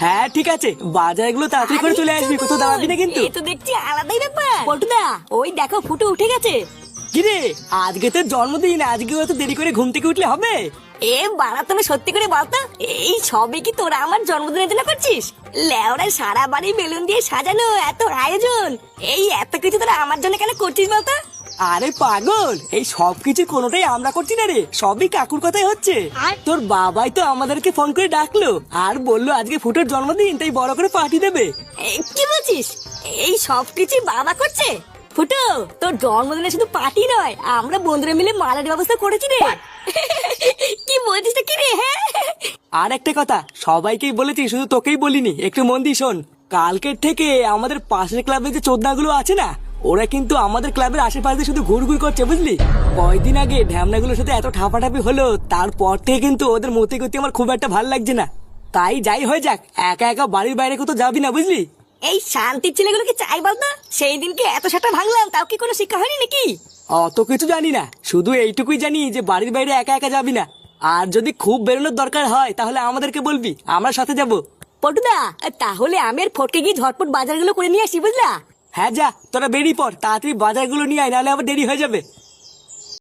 হ্যাঁ ঠিক আছে, বাজারগুলো তাড়াতাড়ি করে চলে আসবি, কোথাও দাঁড়াবি না কিন্তু। এই তো দেখছি আলাদাই ব্যাপার। পল্টুদা ওই দেখো ফুটো উঠে গেছে। কিরে আজকে তোর জন্মদিন, আজকে অত দেরি করে ঘুম থেকে উঠলে হবে? এ বাড়া তুমি সত্যি করে বলতো, এই সবই কি তোরা আমার জন্মদিনের জন্য করছিস? লেওড়া সারা বাড়ি বেলুন দিয়ে সাজানো, এত আয়োজন, এই এত কিছু তোরা আমার জন্য কেন করছিস বলতো? আরে পাগল, এই সবকিছু কোনোটাই আমরা করছি না রে, সবই কাকুর কথাই হচ্ছে। তোর বাবাই তো আমাদেরকে ফোন করে ডাকলো আর বললো আজকে ফুটোর জন্মদিন, তাই বড় করে পার্টি দেবে। কি বলছিস? এই সব কিছু বাবা করছে? ফুটো তোর জন্মদিনে শুধু পার্টি নয়, আমরা বন্ধুরা মিলে মালের ব্যবস্থা করেছি রে। কি বলছিস কি রে? হ্যাঁ আর একটা কথা, সবাইকেই বলেছি, শুধু তোকেই বলিনি, একটু মন দিয়ে শোন। কালকের থেকে আমাদের পাশের ক্লাবে যে চোদনাগুলো আছে না, ওরা কিন্তু আমাদের ক্লাবের আশেপাশে শুধু ঘুরঘুর করছে, বুঝলি? কয়দিন আগে ঢ্যামনাগুলোর সাথে এত ঠাপাঠাপি হলো, তারপর থেকে কিন্তু ওদের মতে গতি আমার খুব একটা ভালো লাগছে না। তাই যাই হয়ে যাক, একা একা বাড়ির বাইরে কোথাও যাবি না, বুঝলি? এই শান্তির ছেলেগুলোকে চাই বলতো, সেই দিনকে এত সাটা ভাঙলাম, তাও কি কোনো শিক্ষা হয়নি নাকি? অত কিছু জানি না, শুধু এইটুকুই জানি যে বাড়ির বাইরে একা একা যাবি না, আর যদি খুব বেরোনোর দরকার হয় তাহলে আমাদেরকে বলবি, আমরা সাথে যাব। পটুদা তাহলে আমি আর ফটকে গিয়ে ঝটপট বাজারগুলো করে নিয়ে আসি, বুঝলা? হ্যাঁ যা, তোরা বেরিয়ে পড়, তাড়াতাড়ি বাজারগুলো নিয়ে আয়, নাহলে আবার দেরি হয়ে যাবে।